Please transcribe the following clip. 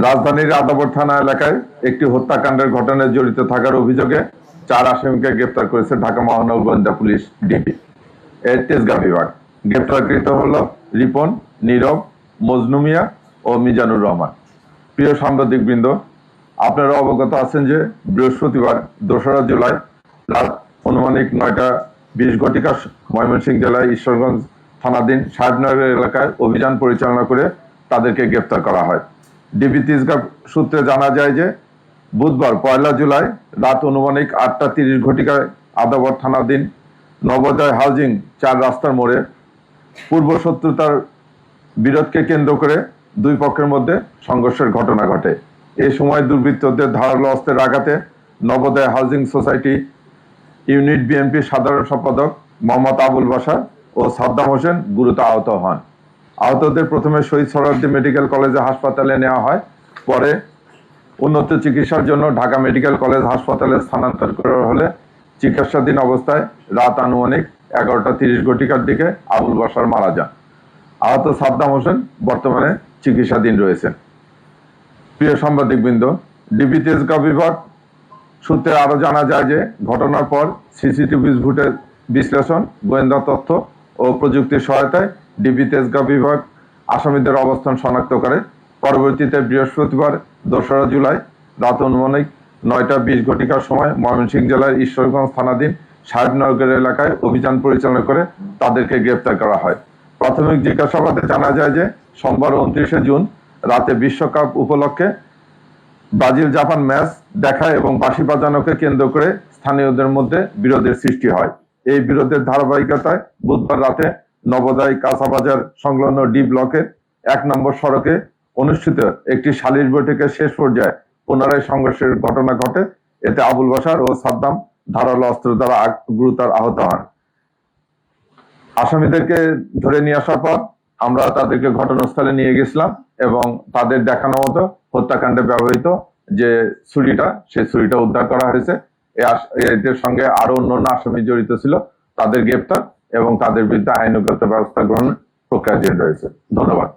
রাজধানীর আদাবর থানা এলাকায় একটি হত্যাকাণ্ডের ঘটনায় জড়িত থাকার অভিযোগে 4 আসামিকে গ্রেপ্তার করেছে ঢাকা মহানগর গোয়েন্দা পুলিশ ডিবি এর তেজগাঁ বিভাগ। গ্রেপ্তারকৃত হল রিপন, নীরব, মজনু মিয়া ও মিজানুর রহমান। প্রিয় সাংবাদিকবৃন্দ, আপনারা অবগত আছেন যে বৃহস্পতিবার 2রা জুলাই রাত আনুমানিক 9:20 ঘটিকা ময়মনসিংহ জেলার ঈশ্বরগঞ্জ থানাধীন সাহেবনগর এলাকায় অভিযান পরিচালনা করে তাদেরকে গ্রেপ্তার করা হয়। ডিবি তেজগাঁ সূত্রে জানা যায় যে বুধবার 1 জুলাই রাত আনুমানিক 8:30 ঘটিকায় আদাবর থানাধীন নবোদয় হাউজিং 4 রাস্তার মোড়ে পূর্ব শত্রুতার বিরোধকে কেন্দ্র করে দুই পক্ষের মধ্যে সংঘর্ষের ঘটনা ঘটে। এই সময় দুর্বৃত্তদের ধারালো অস্ত্রের আঘাতে Navodaya housing society unit BNP সাধারণ সম্পাদক মোহাম্মদ আবুল বাশার ও সাদ্দাম হোসেন গুরুতর আহত হন। আহতদের প্রথমে শহীদ সোহরাওয়ার্দী মেডিকেল কলেজ হাসপাতালে নেওয়া হয়, পরে উন্নত চিকিৎসার জন্য ঢাকা মেডিকেল কলেজ হাসপাতালে স্থানান্তর করা হলে চিকিৎসাধীন অবস্থায় রাত আনুমানিক 11:30 ঘটিকার দিকে আবুল বাশার মারা যান। আহত সাদ্দাম হোসেন বর্তমানে চিকিৎসাধীন রয়েছেন। প্রিয় সাংবাদিকবৃন্দ, ডিবি তেজগাঁ বিভাগ সূত্রে আরো জানা যায় যে ঘটনার পর সিসিটিভি ফুটেজ বিশ্লেষণ, গোয়েন্দা তথ্য ও প্রযুক্তির সহায়তায় ডিবি তেজগাঁ বিভাগ আসামিদের অবস্থান শনাক্ত করে। পরবর্তীতে বৃহস্পতিবার 2রা জুলাই রাত আনুমানিক 9:20 ঘটিকার সময় ময়মনসিংহ জেলার ঈশ্বরগঞ্জ থানাধীন সাহেবনগর এলাকায় অভিযান পরিচালনা করে তাদেরকে গ্রেপ্তার করা হয়। প্রাথমিক জিজ্ঞাসাবাদে জানা যায় যে সোমবার 29 জুন রাতে বিশ্বকাপ উপলক্ষে ব্রাজিল জাপান ম্যাচ দেখা এবং বাঁশি বাজানোকে কেন্দ্র করে স্থানীয়দের মধ্যে বিরোধের সৃষ্টি হয়। এই বিরোধের ধারাবাহিকতায় বুধবার রাতে নবোদয় কাঁচাবাজার সংলগ্ন ডি ব্লকের 1 নম্বর সড়কে অনুষ্ঠিত একটি সালিশ বৈঠকের শেষ পর্যায়ে পুনরায় সংঘর্ষের ঘটনা ঘটে। এতে আবুল বাশার ও সাদ্দাম ধারালো অস্ত্র দ্বারা গুরুতর আহত হন। আসামিদেরকে ধরে নিয়ে আসার পর আমরা তাদেরকে ঘটনাস্থলে নিয়ে গেছিলাম এবং তাদের দেখানো মতো হত্যাকাণ্ডে ব্যবহৃত যে ছুরিটা, সেই ছুরিটা উদ্ধার করা হয়েছে। এদের সঙ্গে আরো অন্যান্য আসামি জড়িত ছিল, তাদের গ্রেপ্তার এবং তাদের বিরুদ্ধে আইনগত ব্যবস্থা গ্রহণের প্রক্রিয়াধীন রয়েছে। ধন্যবাদ।